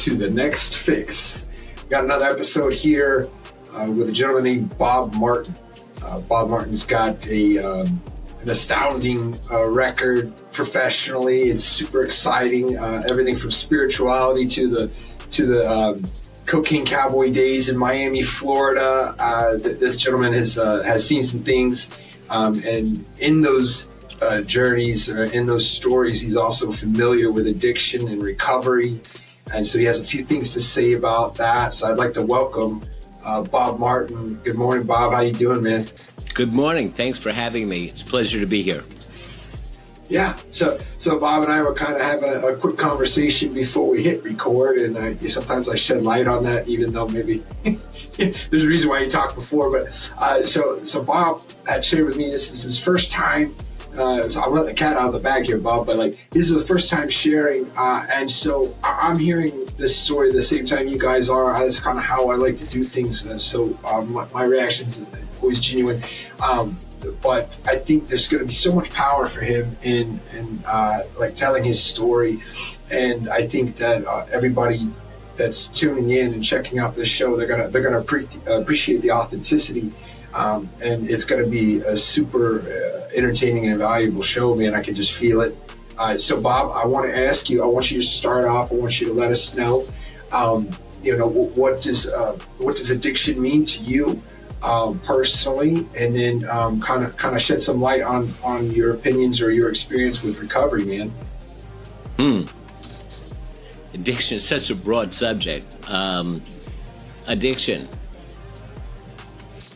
to The Next Fix. We got another episode here with a gentleman named Bob Martin. Bob Martin's got an astounding record professionally. It's super exciting. Everything from spirituality to the cocaine cowboy days in Miami, Florida. This gentleman has seen some things, and in those journeys, or in those stories, he's also familiar with addiction and recovery, and so he has a few things to say about that. So I'd like to welcome Bob Martin. Good morning, Bob. How you doing, man? Good morning. Thanks for having me. It's a pleasure to be here. Yeah. So Bob and I were kind of having a quick conversation before we hit record, and sometimes I shed light on that, even though maybe there's a reason why you talked before. But so Bob had shared with me this is his first time. So I'm letting the cat out of the bag here, Bob, but this is the first time sharing, and so I'm hearing this story at the same time you guys are. That's kind of how I like to do things. So my reactions are always genuine, but I think there's going to be so much power for him in telling his story, and I think that everybody that's tuning in and checking out this show, they're gonna appreciate the authenticity. And it's going to be a super entertaining and valuable show, man. I can just feel it. So, Bob, I want to ask you. I want you to start off. I want you to let us know. What does addiction mean to you personally, and then kind of shed some light on your opinions or your experience with recovery, man. Addiction is such a broad subject. Addiction.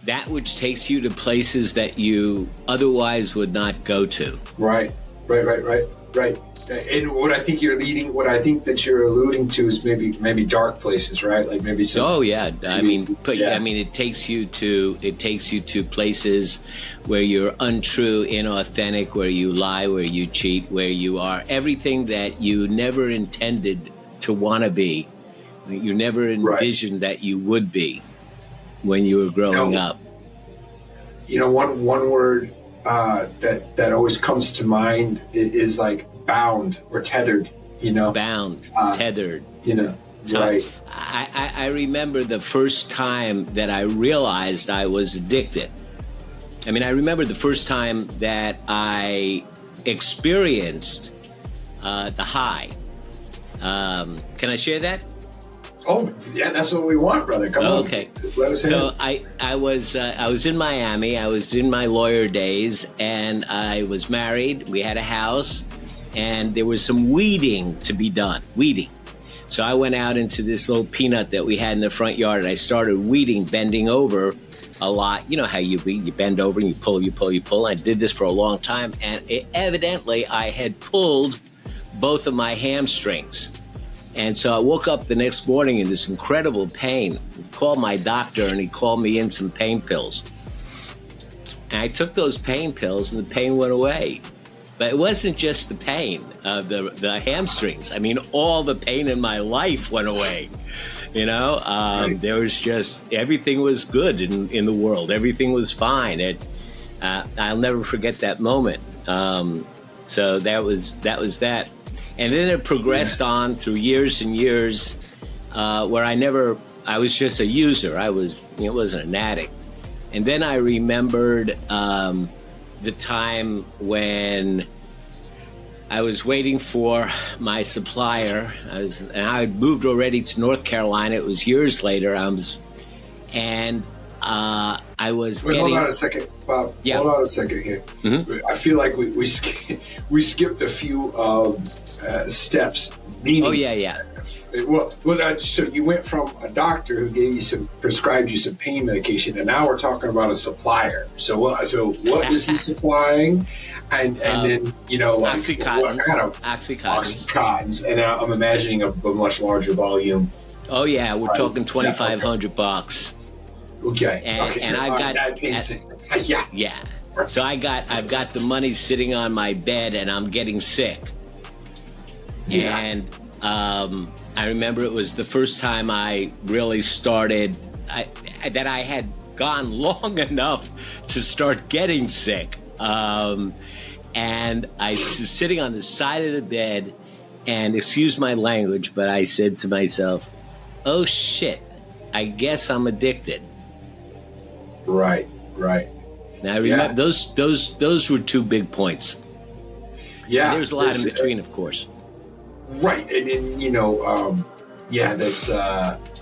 That which takes you to places that you otherwise would not go to. Right. And what I think that you're alluding to is maybe dark places, right? Like maybe some. Oh yeah, it takes you to places where you're untrue, inauthentic, where you lie, where you cheat, where you are everything that you never intended to want to be. You never envisioned that you would be when you were growing up. One word that always comes to mind is like bound or tethered. Bound, tethered. Right. I remember the first time that I realized I was addicted. I remember the first time that I experienced the high. Can I share that? Oh yeah, that's what we want, brother. Come on. Okay. Let us so I was in Miami. I was in my lawyer days, and I was married. We had a house, and there was some weeding to be done. Weeding. So I went out into this little peanut that we had in the front yard, and I started weeding, bending over a lot. You know how you weed? You bend over and you pull. I did this for a long time, and evidently I had pulled both of my hamstrings. And so I woke up the next morning in this incredible pain. I called my doctor, and he called me in some pain pills. And I took those pain pills, and the pain went away. But it wasn't just the pain of the hamstrings. All the pain in my life went away. There was just, everything was good in the world. Everything was fine. I'll never forget that moment. So that was that. And then it progressed on through years and years, where I was just a user. I wasn't an addict. And then I remembered the time when I was waiting for my supplier. I had moved already to North Carolina. It was years later. I was getting. Hold on a second, Bob. Yeah. Hold on a second here. Mm-hmm. I feel like we skipped a few steps. Meaning, oh yeah. So you went from a doctor who prescribed you some pain medication, and now we're talking about a supplier. So what is he supplying? And then Oxycontins. What kind of Oxycontins? And I'm imagining a much larger volume. Oh yeah, we're talking $2,500. Okay. And I got yeah. So I've got the money sitting on my bed, and I'm getting sick. Yeah. And I remember it was the first time I really started, that I had gone long enough to start getting sick. And I was sitting on the side of the bed, And excuse my language, but I said to myself, oh shit, I guess I'm addicted. Right. Now I remember those were two big points. Yeah. And there's a lot in between, of course. Right. And you know, that's,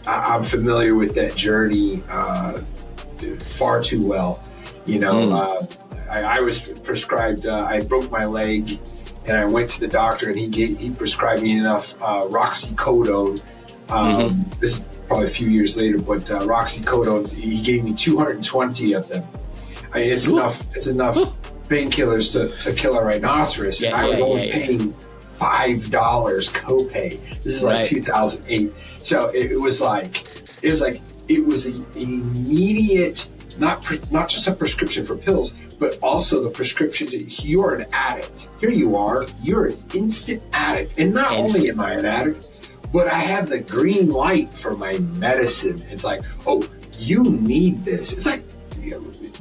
I'm familiar with that journey far too well. You know, I was prescribed, I broke my leg and I went to the doctor and he prescribed me enough roxycodone. This is probably a few years later, but roxycodones, he gave me 220 of them. I mean, it's enough painkillers to kill a rhinoceros. And I was only paying $5 copay. This is like 2008. So it was an immediate, not just a prescription for pills, but also the prescription to, you're an addict. Here you are, you're an instant addict. And not only am I an addict, but I have the green light for my medicine. It's like, oh, you need this. It's like,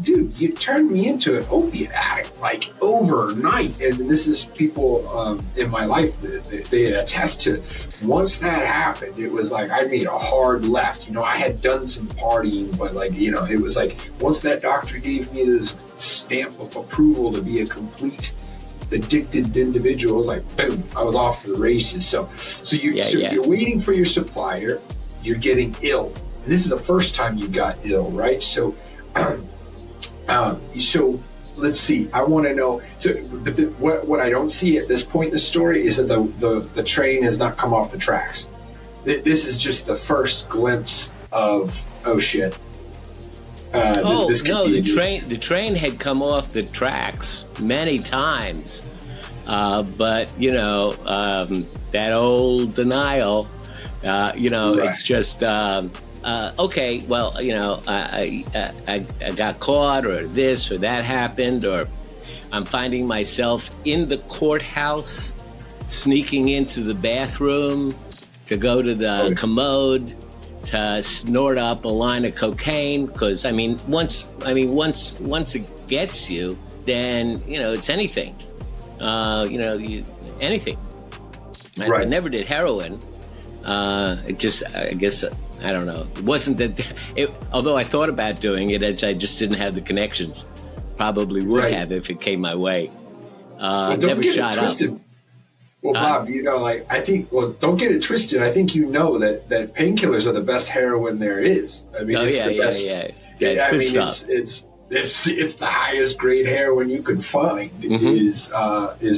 dude, you turned me into an opiate addict like overnight. And this is people in my life that they attest to. Once that happened, it was like I made a hard left. You know, I had done some partying, but like, you know, it was like once that doctor gave me this stamp of approval to be a complete addicted individual, I was like, boom, I was off to the races. So you're waiting for your supplier, you're getting ill. And this is the first time you got ill, right? So so let's see. I want to know. So, but what I don't see at this point in the story is that the train has not come off the tracks. This is just the first glimpse of shit. The train had come off the tracks many times, but you know that old denial. It's just. Okay, well, you know, I got caught, or this or that happened, or I'm finding myself in the courthouse, sneaking into the bathroom to go to the commode to snort up a line of cocaine. Because once it gets you, then you know it's anything. Anything. I never did heroin. I guess. I don't know. It wasn't that. Although I thought about doing it, I just didn't have the connections. Probably would have if it came my way. Never shot up. Well, Bob, you know, like I think. Well, don't get it twisted. I think you know that painkillers are the best heroin there is. I mean, it's the best. Yeah, I mean, stuff. It's the highest grade heroin you could find is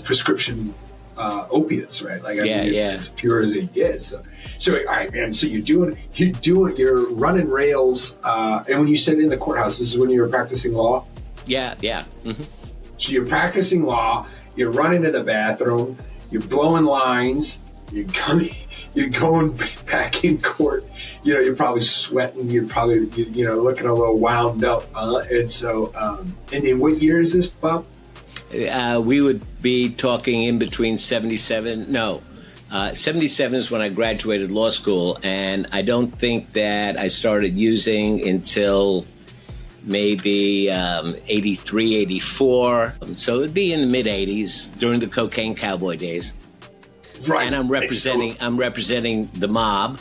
prescription opiates, right? Like it's pure as it gets. So all right, man. So you're running rails. And when you said in the courthouse, this is when you were practicing law. Yeah. Mm-hmm. So you're practicing law. You're running to the bathroom. You're blowing lines. You're going back in court. You know, you're probably sweating. You're probably looking a little wound up. And so, and then what year is this, Bob? We would be talking in between 77. No, 77 is when I graduated law school, and I don't think that I started using until maybe 83, 84. So it would be in the mid 80s during the cocaine cowboy days. Right. And I'm representing the mob.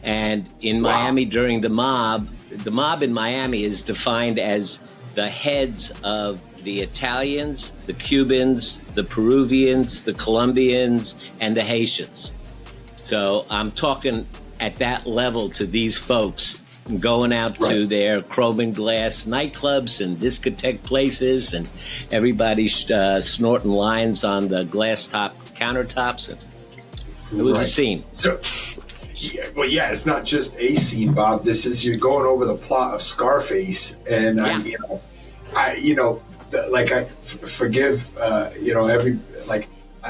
And in Miami during the mob in Miami is defined as the heads of the Italians, the Cubans, the Peruvians, the Colombians, and the Haitians. So I'm talking at that level to these folks, going out to their chrome and glass nightclubs and discotheque places, and everybody's snorting lines on the glass top countertops. And it was a scene. So, it's not just a scene, Bob. This is, you're going over the plot of Scarface, and I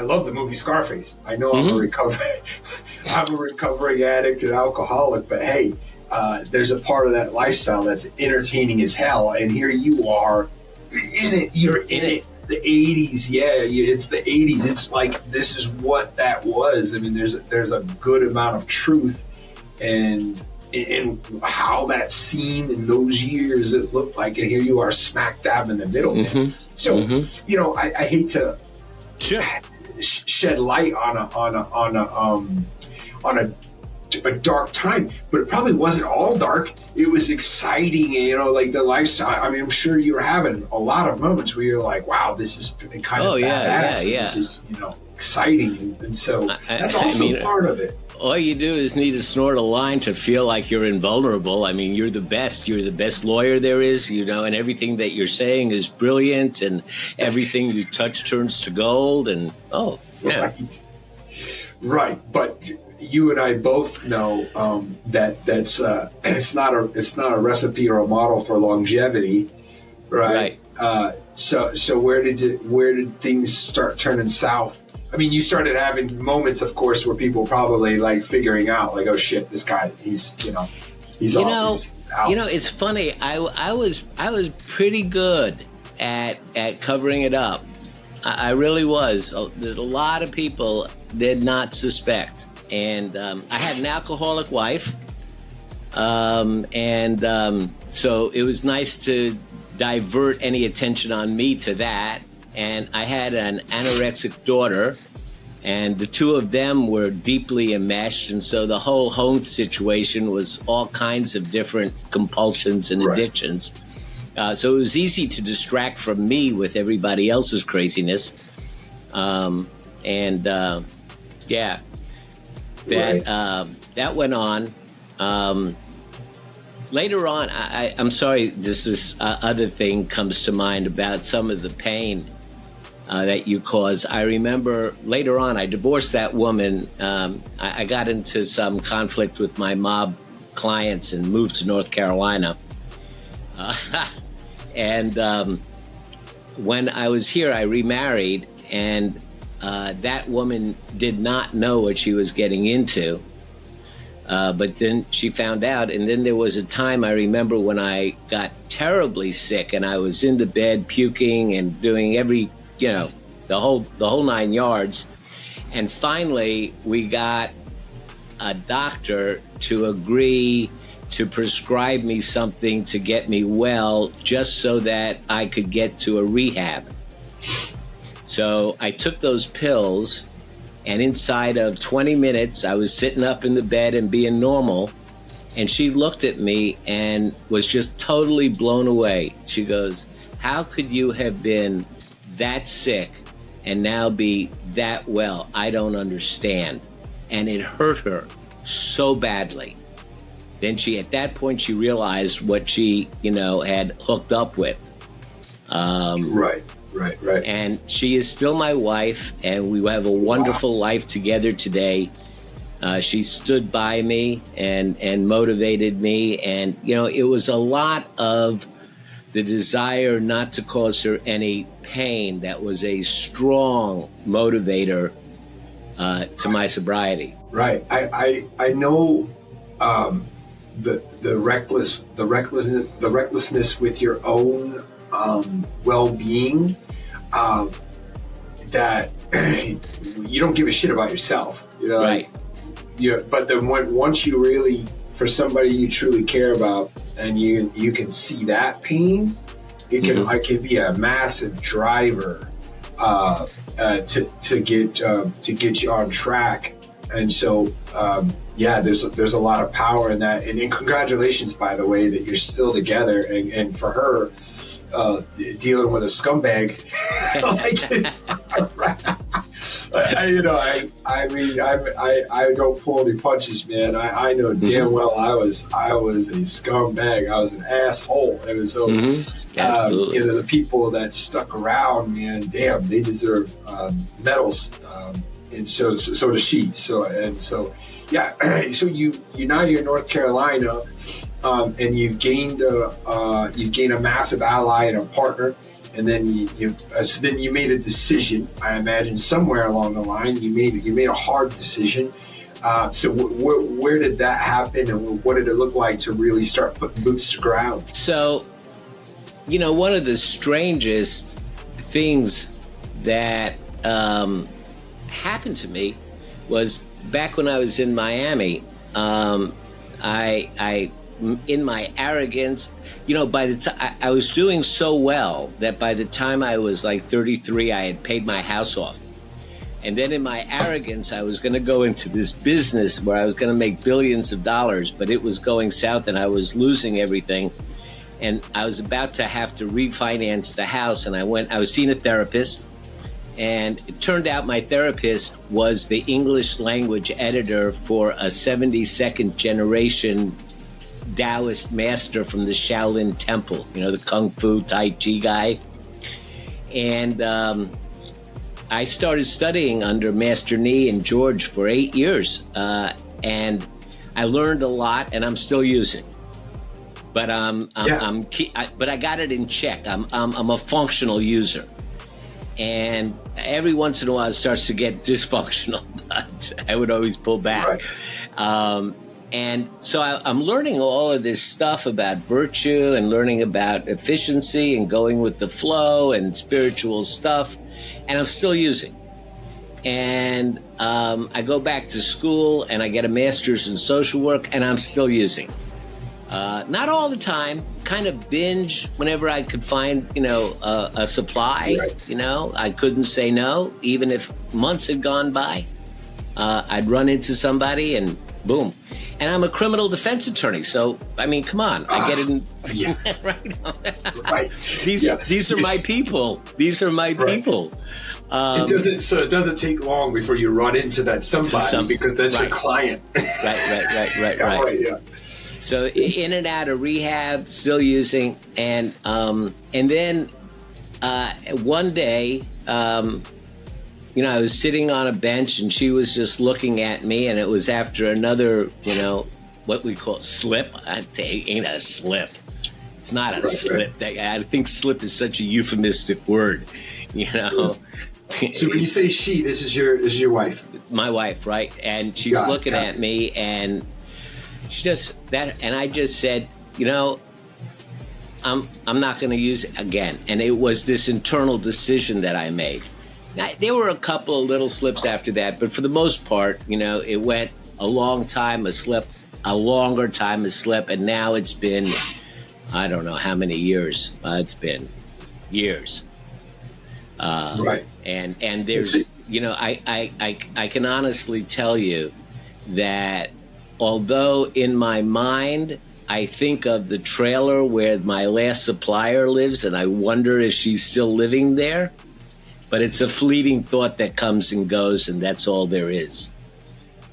love the movie Scarface. I know I'm a recovering addict and alcoholic, but hey, there's a part of that lifestyle that's entertaining as hell, and here you are in it. You're in it. The 80s, it's the 80s. It's like, this is what that was. I mean, there's a good amount of truth and how that scene in those years it looked like, and here you are smack dab in the middle. So, I hate to shed light on a dark time, but it probably wasn't all dark. It was exciting, you know, like the lifestyle. I mean, I'm sure you were having a lot of moments where you're like, wow, this is kind of badass. Yeah. This is, you know, exciting. And so that's also part of it. All you do is need to snort a line to feel like you're invulnerable. I mean, you're the best lawyer there is, you know, and everything that you're saying is brilliant, and everything you touch turns to gold. And right. But you and I both know that's it's not a recipe or a model for longevity, right? So where did things start turning south? I mean, you started having moments, of course, where people probably like figuring out, like, oh shit, this guy, he's out. You know, it's funny. I was pretty good at covering it up. I really was. A lot of people did not suspect. And I had an alcoholic wife, so it was nice to divert any attention on me to that. And I had an anorexic daughter, and the two of them were deeply enmeshed. And so the whole home situation was all kinds of different compulsions and addictions. So it was easy to distract from me with everybody else's craziness. That went on. Later on, I'm sorry, this other thing comes to mind about some of the pain that you cause. I remember later on, I divorced that woman. I got into some conflict with my mob clients and moved to North Carolina. When I was here, I remarried, and that woman did not know what she was getting into. But then she found out, and then there was a time I remember when I got terribly sick, and I was in the bed puking and doing the whole 9 yards. And finally, we got a doctor to agree to prescribe me something to get me well, just so that I could get to a rehab. So I took those pills, and inside of 20 minutes, I was sitting up in the bed and being normal. And she looked at me and was just totally blown away. She goes, "How could you have been that sick and now be that well? I don't understand." And it hurt her so badly. Then at that point, she realized what she, had hooked up with. Right. And she is still my wife, and we have a wonderful life together today. She stood by me and motivated me. And, it was a lot of the desire not to cause her any pain that was a strong motivator to my sobriety. Right. I know the recklessness with your own well-being, that you don't give a shit about yourself, right? But then once you really, for somebody you truly care about, and you can see that pain, it can be a massive driver to get you on track. And so there's a lot of power in that. And congratulations, by the way, that you're still together. And for her, dealing with a scumbag, I don't pull any punches, man. I know damn well I was a scumbag. I was an asshole. And so, absolutely. The people that stuck around, man, damn, they deserve medals. And so does she. So you now you're in North Carolina. And you've gained a massive ally and a partner, and then you made a decision. I imagine somewhere along the line you made a hard decision. So where did that happen, and what did it look like to really start putting boots to ground? So, one of the strangest things that happened to me was back when I was in Miami. I in my arrogance, by the time I was doing so well that by the time I was like 33, I had paid my house off. And then in my arrogance, I was going to go into this business where I was going to make billions of dollars, but it was going south and I was losing everything. And I was about to have to refinance the house. And I was seeing a therapist. And it turned out my therapist was the English language editor for a 72nd generation Taoist master from the Shaolin Temple, the Kung Fu Tai Chi guy. And I started studying under Master Nee and George for 8 years. And I learned a lot, and I'm still using. But but I got it in check. I'm a functional user. And every once in a while it starts to get dysfunctional, but I would always pull back. Right. And so I'm learning all of this stuff about virtue and learning about efficiency and going with the flow and spiritual stuff. And I'm still using. And I go back to school and I get a master's in social work and I'm still using. Not all the time, kind of binge whenever I could find, a supply, right. I couldn't say no, even if months had gone by. I'd run into somebody and boom. And I'm a criminal defense attorney. So, I mean, come on, I get it in. Yeah. Right. These are my people. These are my people. It doesn't take long before you run into that somebody because that's your client. Right. Yeah. So in and out of rehab, still using, and then one day, I was sitting on a bench and she was just looking at me, and it was after another, what we call slip. It ain't a slip. It's not a slip. Right. I think slip is such a euphemistic word, So when you say she, this is your wife. My wife, right? And she's looking at me, and she just and I just said, I'm not going to use it again. And it was this internal decision that I made. Now, there were a couple of little slips after that, but for the most part, it went a long time a slip, a longer time a slip, and now it's been, I don't know how many years. It's been years. Right. And there's, I can honestly tell you that although in my mind, I think of the trailer where my last supplier lives, and I wonder if she's still living there. But it's a fleeting thought that comes and goes, and that's all there is.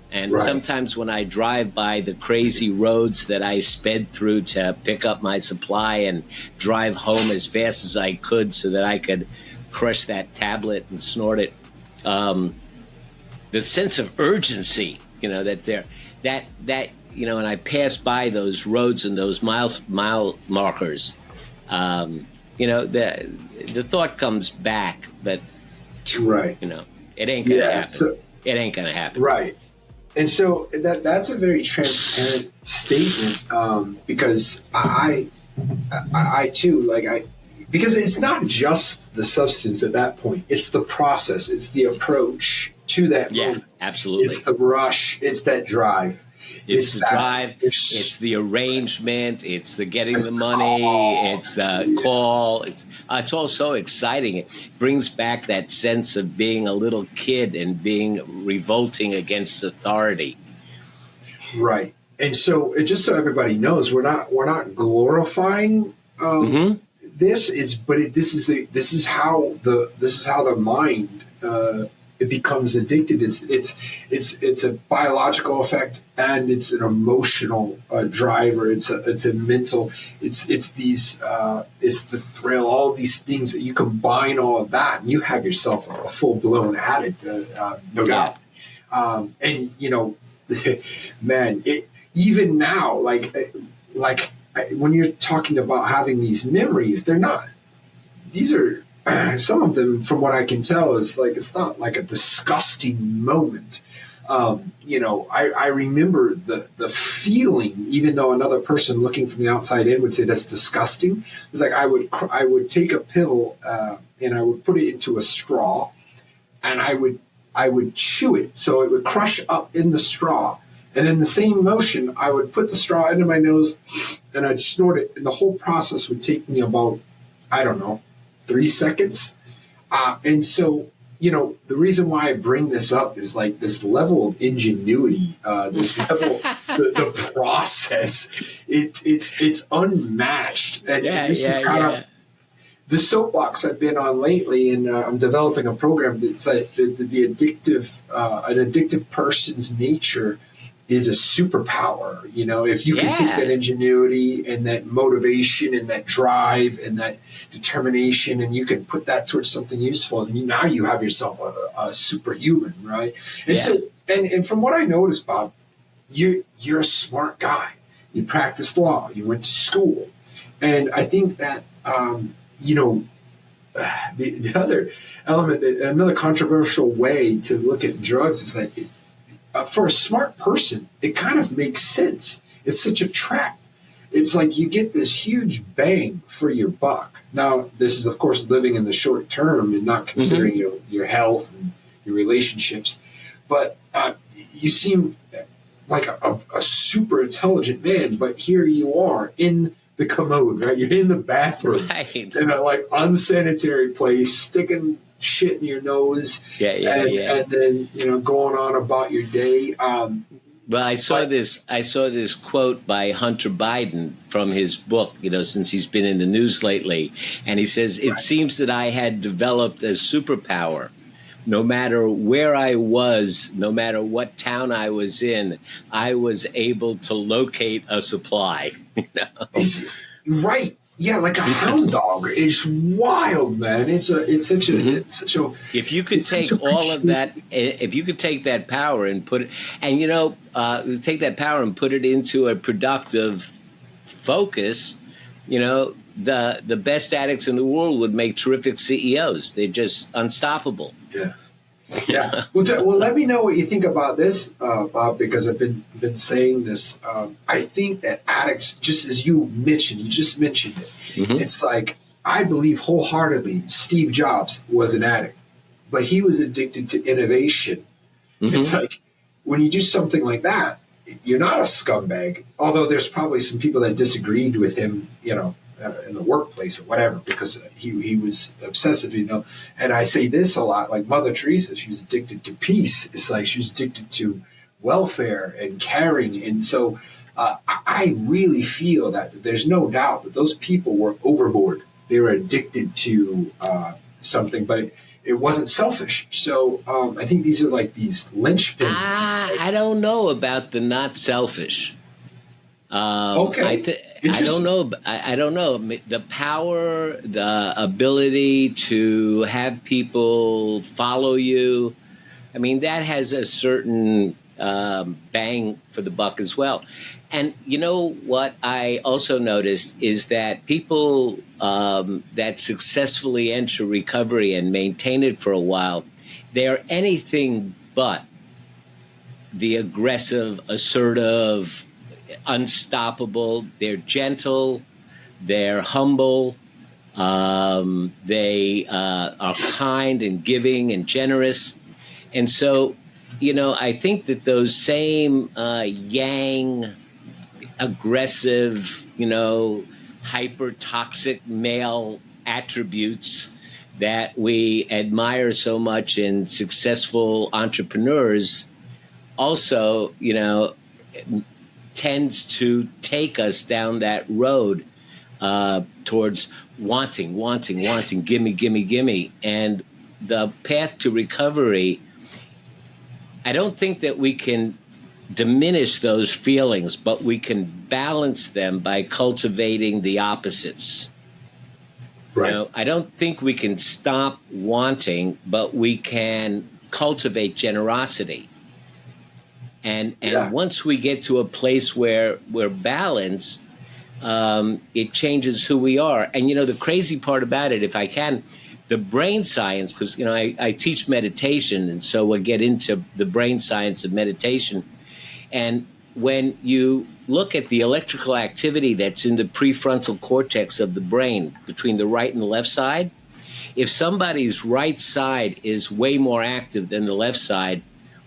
And sometimes when I drive by the crazy roads that I sped through to pick up my supply and drive home as fast as I could so that I could crush that tablet and snort it, the sense of urgency, that and I pass by those roads and those mile markers, the thought comes back, but it ain't gonna happen. So, it ain't gonna happen. Right. And so that's a very transparent statement, because I too, because it's not just the substance at that point, it's the process, it's the approach to that moment. Absolutely. It's the rush, it's that drive. It's the drive, it's the arrangement, it's the getting the money, it's the call. It's all so exciting. It brings back that sense of being a little kid and being revolting against authority. Right. And so, just so everybody knows, we're not glorifying this. This is how the mind it becomes addicted. It's a biological effect, and it's an emotional driver. It's a mental. It's the thrill. All these things that you combine all of that, and you have yourself a full blown addict, no doubt. And man, even now, like when you're talking about having these memories, they're not. These are. Some of them, from what I can tell, is it's not like a disgusting moment. I remember the feeling, even though another person looking from the outside in would say that's disgusting. It's like I would take a pill and I would put it into a straw, and I would chew it so it would crush up in the straw. And in the same motion, I would put the straw into my nose and I'd snort it. And the whole process would take me about, I don't know, 3 seconds. And so the reason why I bring this up is like this level of ingenuity, this level, the process, it's unmatched. And this is kind of the soapbox I've been on lately, and I'm developing a program that's like the addictive, an addictive person's nature is a superpower. If you can take that ingenuity and that motivation and that drive and that determination, and you can put that towards something useful, and now you have yourself a superhuman, right? And so, and from what I noticed, Bob, you're a smart guy. You practiced law. You went to school, and I think that the other element, another controversial way to look at drugs is that for a smart person, it kind of makes sense. It's such a trap. It's like you get this huge bang for your buck. Now, this is, of course, living in the short term and not considering your health and your relationships. But you seem like a super intelligent man, but here you are in the commode, right? You're in the bathroom in a unsanitary place, sticking shit in your nose, and then going on about your day. Well, I saw this quote by Hunter Biden from his book, since he's been in the news lately, and he says, "It seems that I had developed a superpower. No matter where I was, no matter what town I was in, I was able to locate a supply." Right. Yeah, like a hound dog. It's wild, man. It's such a. If you could take all of that, if you could take that power and put it, and take that power and put it into a productive focus, the best addicts in the world would make terrific CEOs. They're just unstoppable. Yeah. Yeah. Well, let me know what you think about this, Bob, because I've been saying this. I think that addicts, just as you just mentioned it, it's like, I believe wholeheartedly Steve Jobs was an addict, but he was addicted to innovation. It's like, when you do something like that, you're not a scumbag, although there's probably some people that disagreed with him, in the workplace or whatever, because he was obsessive, And I say this a lot, like Mother Teresa, she was addicted to peace. It's like she was addicted to welfare and caring. And so I really feel that there's no doubt that those people were overboard. They were addicted to something, but it wasn't selfish. So I think these are like these linchpins. I don't know about the not selfish. Okay. I don't know. I don't know. The power, the ability to have people follow you. I mean, that has a certain bang for the buck as well. And what I also noticed is that people that successfully enter recovery and maintain it for a while, they are anything but the aggressive, assertive, unstoppable. They're gentle, they're humble, they are kind and giving and generous. And so, I think that those same yang, aggressive, hyper toxic male attributes that we admire so much in successful entrepreneurs also, tends to take us down that road towards wanting, gimme. And the path to recovery, I don't think that we can diminish those feelings, but we can balance them by cultivating the opposites. Right. I don't think we can stop wanting, but we can cultivate generosity. And once we get to a place where we're balanced, it changes who we are. And, the crazy part about it, if I can, the brain science, because, I teach meditation, and so we'll get into the brain science of meditation. And when you look at the electrical activity that's in the prefrontal cortex of the brain between the right and the left side, if somebody's right side is way more active than the left side,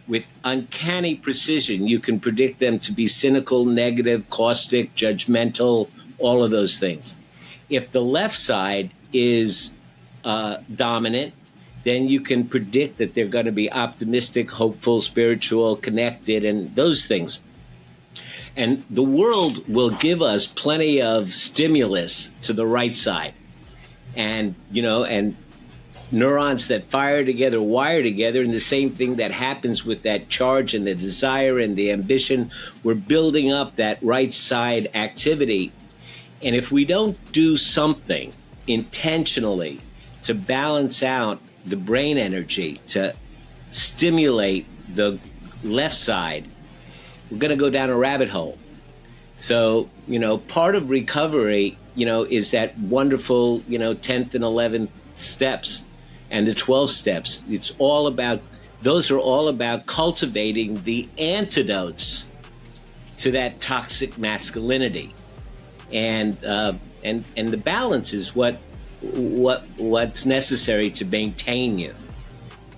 with uncanny precision, you can predict them to be cynical, negative, caustic, judgmental, all of those things. If the left side is dominant, then you can predict that they're going to be optimistic, hopeful, spiritual, connected, and those things. And the world will give us plenty of stimulus to the right side. And, and neurons that fire together, wire together, and the same thing that happens with that charge and the desire and the ambition. We're building up that right side activity. And if we don't do something intentionally to balance out the brain energy, to stimulate the left side, we're going to go down a rabbit hole. So, part of recovery, is that wonderful, 10th and 11th steps and the 12 steps. Those are all about cultivating the antidotes to that toxic masculinity. And the balance is what's necessary to maintain you.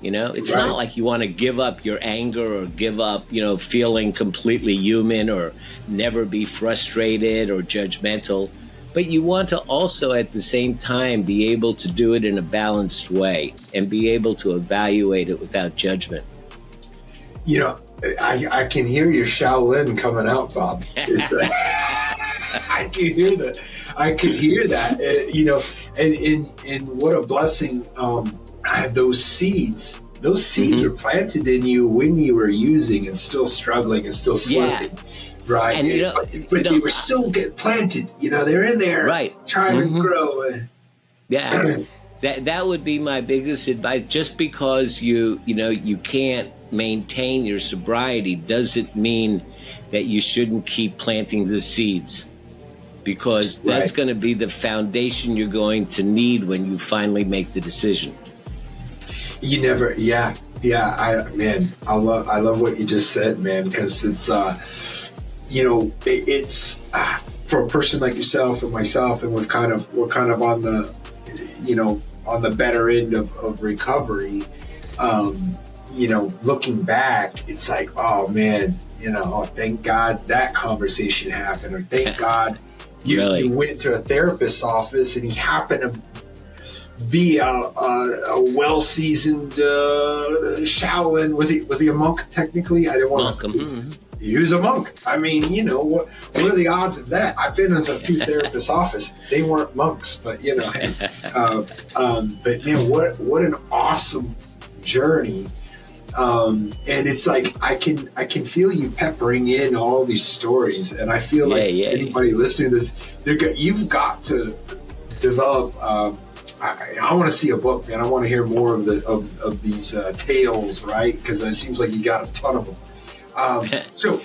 It's Right. not like you want to give up your anger or give up, feeling completely human or never be frustrated or judgmental. But you want to also at the same time be able to do it in a balanced way and be able to evaluate it without judgment. I can hear your Shaolin coming out, Bob. I can hear that. And what a blessing. Those seeds Mm-hmm. were planted in you when you were using and still struggling and still slipping, right? And but they were still get planted. They're in there, right, trying to grow. Yeah, that would be my biggest advice. Just because you can't maintain your sobriety doesn't mean that you shouldn't keep planting the seeds, because that's Right. going to be the foundation you're going to need when you finally make the decision. You never, I love what you just said, man, because it's, it's for a person like yourself and myself, and we're kind of on the, on the better end of recovery. Looking back, it's like, oh man, thank God that conversation happened, or thank God you went to a therapist's office and he happened to be a well-seasoned Shaolin. Was he a monk technically? I didn't want to. He was a monk. I mean, what are the odds of that? I've been in a few therapists' office. They weren't monks, but but man, what an awesome journey. And it's like I can feel you peppering in all these stories, and I feel like anybody listening to this, you've got to develop. I want to see a book, man. I want to hear more of these tales, right? Because it seems like you got a ton of them. So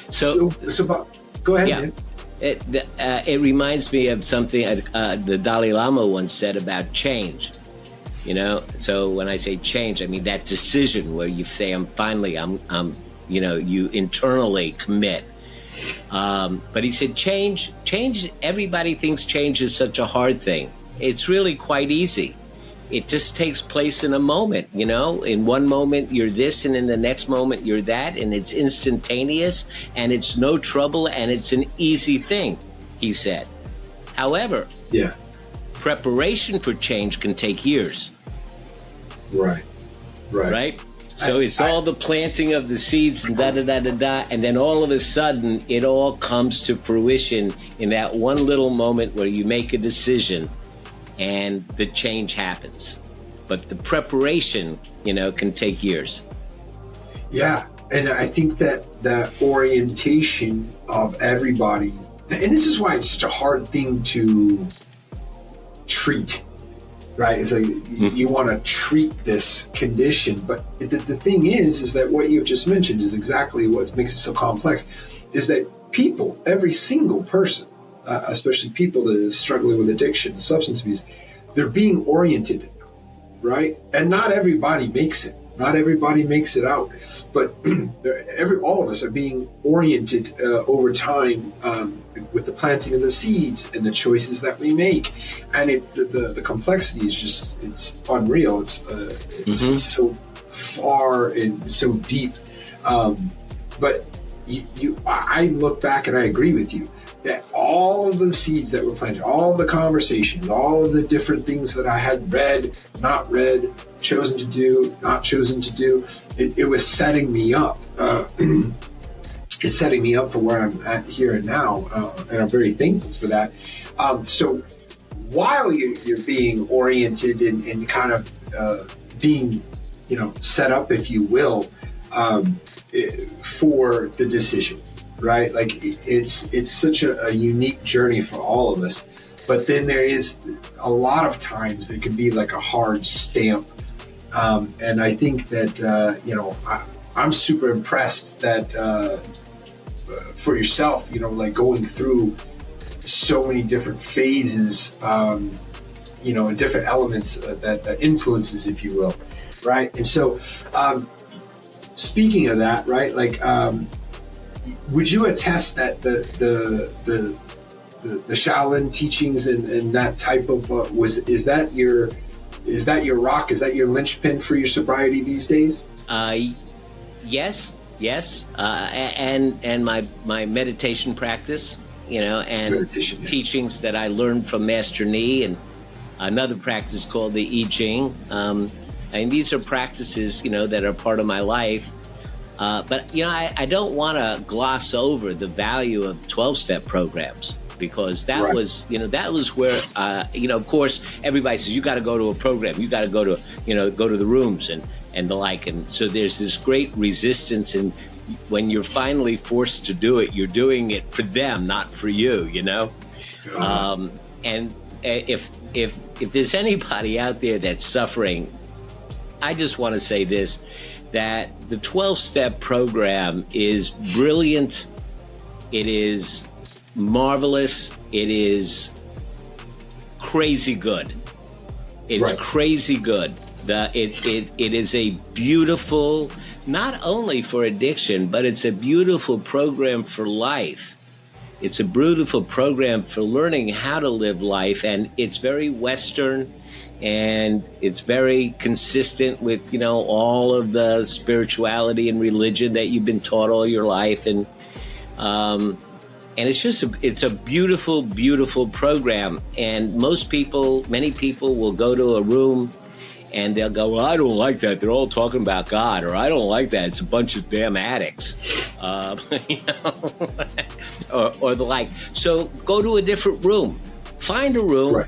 go ahead. Yeah. Man. It reminds me of something the Dalai Lama once said about change. So when I say change, I mean that decision where you say, I'm you internally commit. But he said, change, everybody thinks change is such a hard thing. It's really quite easy. It just takes place in a moment, In one moment you're this, and in the next moment you're that, and it's instantaneous, and it's no trouble, and it's an easy thing, he said. However, preparation for change can take years. Right. So it's all the planting of the seeds and da-da-da-da-da, and then all of a sudden it all comes to fruition in that one little moment where you make a decision and the change happens. But the preparation, can take years. Yeah, and I think that orientation of everybody, and this is why it's such a hard thing to treat, right? It's like you want to treat this condition, but the thing is that what you've just mentioned is exactly what makes it so complex, is that people, every single person, especially people that are struggling with addiction and substance abuse, they're being oriented, right? And not everybody makes it. Not everybody makes it out, but all of us are being oriented over time with the planting of the seeds and the choices that we make, and the complexity is it's unreal. It's so far and so deep. But I look back and I agree with you. that all of the seeds that were planted, all of the conversations, all of the different things that I had read, not read, chosen to do, not chosen to do, it was setting me up. It's setting me up for where I'm at here and now, and I'm very thankful for that. So while you're being oriented and kind of being, set up, if you will, for the decision, right? Like it's such a unique journey for all of us. But then there is a lot of times it can be like a hard stamp. And I think that, I'm super impressed that for yourself, like going through so many different phases, and different elements that influences, if you will, right? And so, speaking of that, right, like, would you attest that the Shaolin teachings and that type of is that your rock? Is that your linchpin for your sobriety these days? Yes, and my meditation practice, and meditation, teachings that I learned from Master Ni, and another practice called the I Ching. And these are practices, that are part of my life. But I don't want to gloss over the value of 12-step programs, because that right. was, that was where, of course, everybody says you got to go to a program, you got to go to, go to the rooms and the like. And so there's this great resistance. And when you're finally forced to do it, you're doing it for them, not for you, And if there's anybody out there that's suffering, I just want to say this, that the 12-step program is brilliant. It is marvelous. It is crazy good. It's right. crazy good. It is a beautiful, not only for addiction, but it's a beautiful program for life. It's a beautiful program for learning how to live life, and it's very Western, and it's very consistent with, all of the spirituality and religion that you've been taught all your life. And it's just, it's a beautiful, beautiful program. And many people will go to a room and they'll go, well, I don't like that. They're all talking about God, or I don't like that. It's a bunch of damn addicts, or the like. So go to a different room, find a room, right.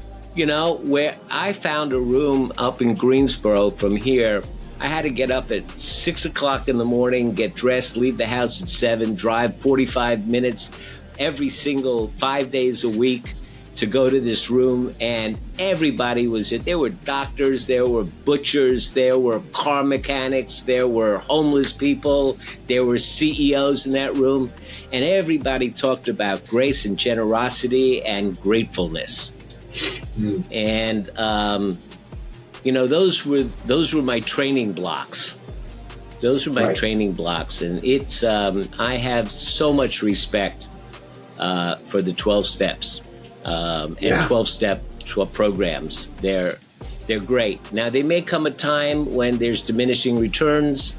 Where I found a room up in Greensboro from here. I had to get up at 6 o'clock in the morning, get dressed, leave the house at 7, drive 45 minutes every single 5 days a week to go to this room. And everybody was in. There were doctors, there were butchers, there were car mechanics, there were homeless people, there were CEOs in that room. And everybody talked about grace and generosity and gratefulness. And those were my training blocks. Those were my right. training blocks, and it's I have so much respect for the 12 steps and 12-step programs. They're great. Now there may come a time when there's diminishing returns,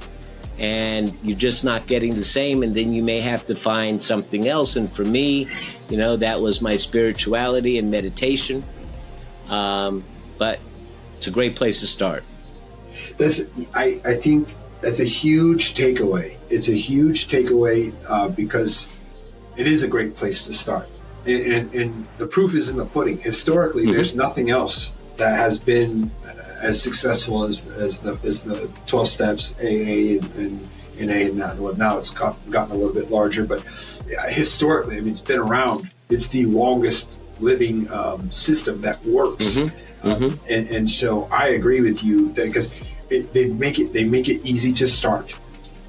and you're just not getting the same, and then you may have to find something else. And for me, that was my spirituality and meditation. But it's a great place to start. I think that's a huge takeaway. It's a huge takeaway because it is a great place to start. And the proof is in the pudding. Historically, mm-hmm. there's nothing else that has been as successful as the 12 steps, AA and NA, and that. Well, now it's gotten a little bit larger, but historically, it's been around. It's the longest living system that works. Mm-hmm. And so I agree with you that because they make it easy to start.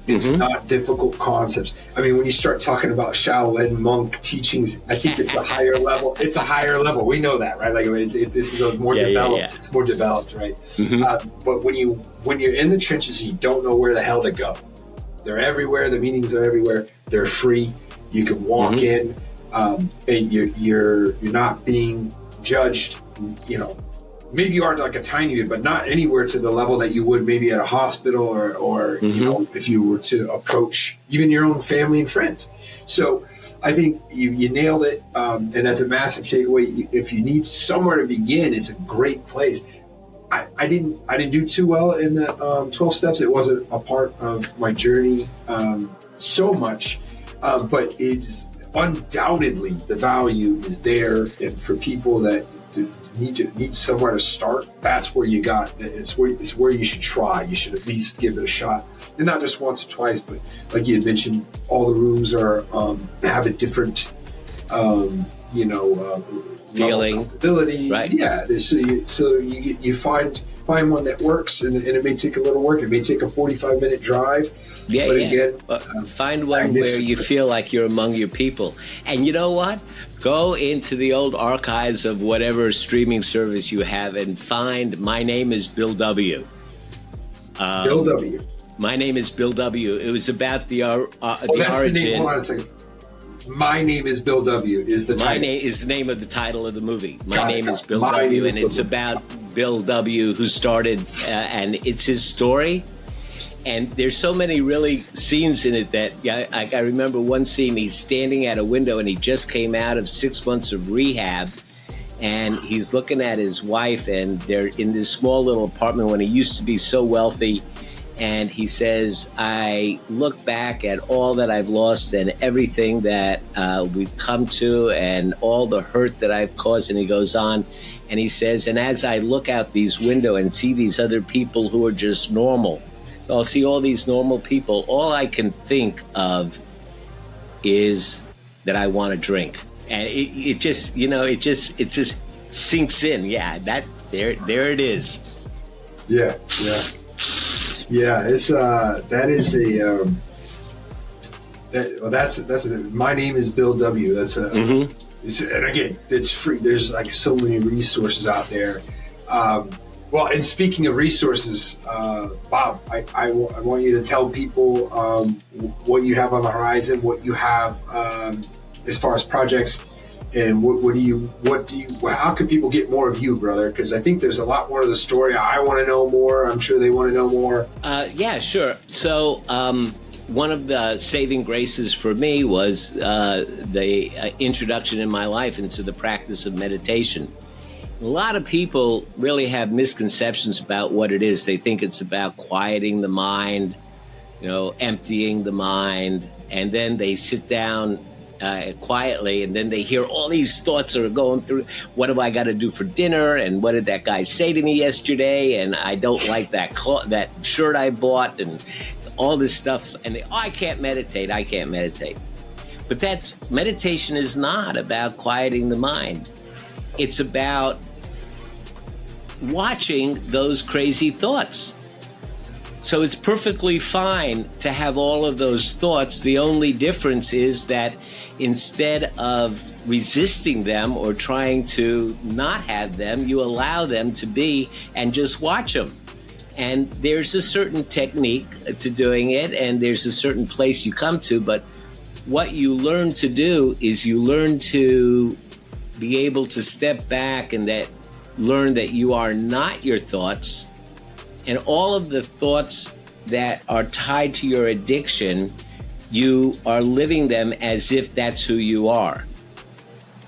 It's mm-hmm. not difficult concepts. When you start talking about Shaolin monk teachings, I think it's a higher level. It's a higher level. We know that, right? Like this is a more developed. Yeah. It's more developed, right? Mm-hmm. But when you're in the trenches, and you don't know where the hell to go. They're everywhere. The meetings are everywhere. They're free. You can walk mm-hmm. in, and you're not being judged. maybe you are like a tiny bit, but not anywhere to the level that you would maybe at a hospital or you know, if you were to approach even your own family and friends. So I think you nailed it, and that's a massive takeaway. If you need somewhere to begin, it's a great place. I didn't do too well in the 12 steps. It wasn't a part of my journey so much, but it's undoubtedly the value is there, and for people that need somewhere to start, that's where you got. It's where you should try. You should at least give it a shot, and not just once or twice, but like you had mentioned, all the rooms are have a different, feeling, ability. Right? Yeah. So you find one that works, and it may take a little work. It may take a 45-minute drive. Yeah, but yeah. Again, find one where you feel like you're among your people. And you know what? Go into the old archives of whatever streaming service you have and find My Name is Bill W. Bill W. My Name is Bill W. It was about the that's origin. The name. Hold on a second. My Name is Bill W. is the title. My Name is the name of the title of the movie. My Got Name it. is Bill My W. Name is And Bill it's W. about Bill W. who started, and it's his story. And there's so many really scenes in it that I remember one scene. He's standing at a window and he just came out of 6 months of rehab, and he's looking at his wife, and they're in this small little apartment when he used to be so wealthy. And he says, I look back at all that I've lost and everything that we've come to and all the hurt that I've caused. And he goes on and he says, and as I look out these window and see these other people who are just normal, I'll see all these normal people, all I can think of is that I want to drink. And it just, it just sinks in. Yeah, there it is. Yeah. It's that is a that's My Name is Bill W. That's a and again, it's free. There's like so many resources out there. Well, and speaking of resources, Bob, I want you to tell people what you have on the horizon, what you have as far as projects, and how can people get more of you, brother? Because I think there's a lot more to the story. I want to know more. I'm sure they want to know more. Yeah, sure. So one of the saving graces for me was the introduction in my life into the practice of meditation. A lot of people really have misconceptions about what it is. They think it's about quieting the mind, emptying the mind, and then they sit down quietly, and then they hear all these thoughts are going through. What have I got to do for dinner? And what did that guy say to me yesterday? And I don't like that shirt I bought, and all this stuff. And I can't meditate. But meditation is not about quieting the mind. It's about watching those crazy thoughts. So it's perfectly fine to have all of those thoughts. The only difference is that instead of resisting them or trying to not have them, you allow them to be and just watch them. And there's a certain technique to doing it, and there's a certain place you come to. But what you learn to do is you learn to be able to step back and learn that you are not your thoughts, and all of the thoughts that are tied to your addiction, you are living them as if that's who you are.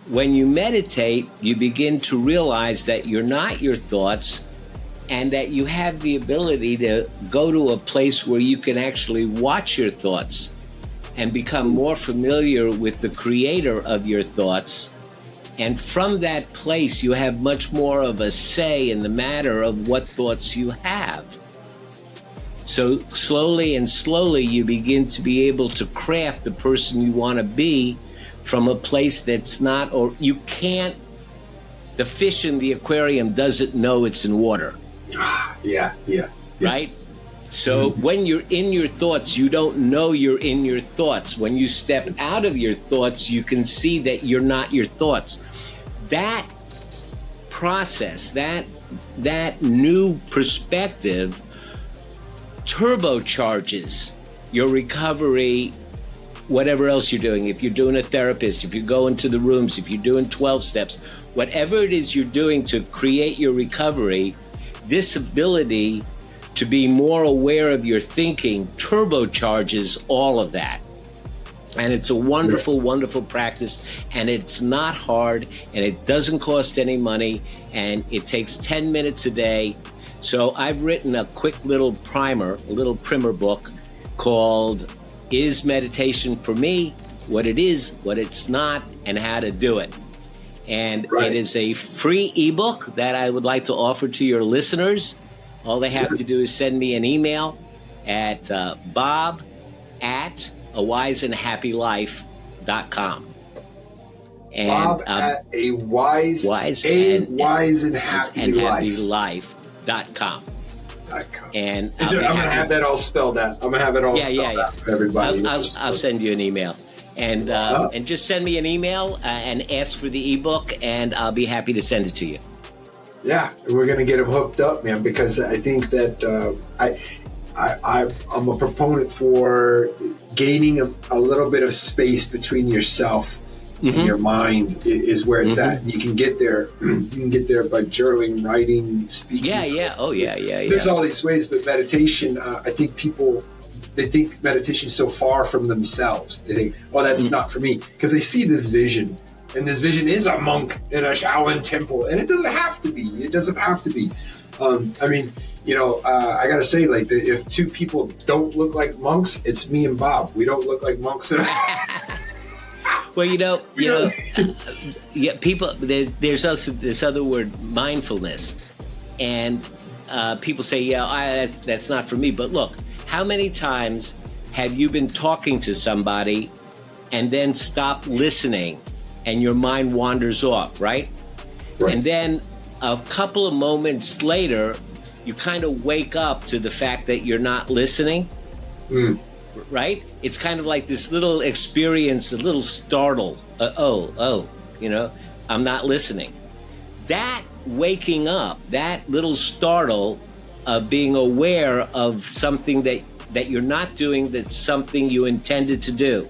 When you meditate, you begin to realize that you're not your thoughts, and that you have the ability to go to a place where you can actually watch your thoughts and become more familiar with the creator of your thoughts. And from that place, you have much more of a say in the matter of what thoughts you have. So slowly, you begin to be able to craft the person you want to be from a place that's not, or you can't, the fish in the aquarium doesn't know it's in water. Yeah. Right? So when you're in your thoughts, you don't know you're in your thoughts. When you step out of your thoughts, you can see that you're not your thoughts. That process, that new perspective turbocharges your recovery whatever else you're doing, if you're doing a therapist, if you go into the rooms, if you're doing 12 steps, whatever it is you're doing to create your recovery, this ability to be more aware of your thinking turbocharges all of that. And it's a wonderful, wonderful practice, and it's not hard, and it doesn't cost any money, and it takes 10 minutes a day. So I've written a quick little primer, a little primer book called Is Meditation for Me? What it is, what it's not, and how to do it. And it is a free ebook that I would like to offer to your listeners. All they have to do is send me an email at bob@awiseandhappylife.com. And Bob at a wise and happy life.com. And I'm going to have that all spelled out. I'm going to have it all spelled out for everybody. I'll send you an email. And just send me an email and ask for the ebook, and I'll be happy to send it to you. Yeah, we're going to get them hooked up, man, because I think that I'm a proponent for gaining a little bit of space between yourself and your mind is where it's at. And you can get there. You can get there by journaling, writing, speaking. There's all these ways, but meditation, I think they think meditation is so far from themselves. They think, oh, that's not for me, because they see this vision. And this vision is a monk in a Shaolin temple. And it doesn't have to be. It doesn't have to be. I got to say, like, if two people don't look like monks, it's me and Bob. We don't look like monks at all. Well, people, there's also this other word, mindfulness. And people say, that's not for me. But look, how many times have you been talking to somebody and then stop listening? And your mind wanders off, right? And then a couple of moments later, you kind of wake up to the fact that you're not listening, right? It's kind of like this little experience, a little startle. I'm not listening. That waking up, that little startle of being aware of something that you're not doing, that's something you intended to do,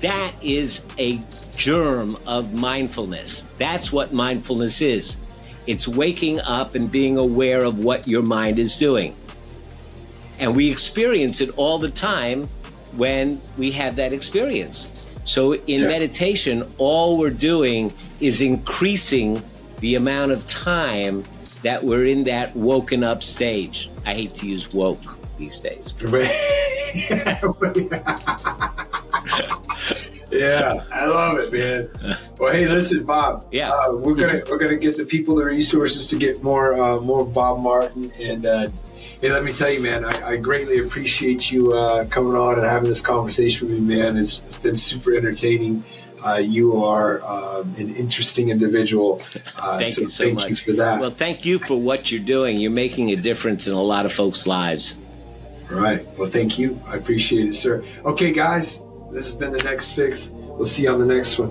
that is a germ of mindfulness. That's what mindfulness is. It's waking up and being aware of what your mind is doing. And we experience it all the time when we have that experience. So in meditation, all we're doing is increasing the amount of time that we're in that woken up stage. I hate to use woke these days. Yeah, I love it, man. Well, hey, listen, Bob. Yeah, we're gonna get the people the resources to get more Bob Martin. And hey, let me tell you, man, I greatly appreciate you coming on and having this conversation with me, man. It's been super entertaining. You are an interesting individual. Thank you so much. Thank you for that. Well, thank you for what you're doing. You're making a difference in a lot of folks' lives. All right. Well, thank you. I appreciate it, sir. Okay, guys. This has been The Next Fix. We'll see you on the next one.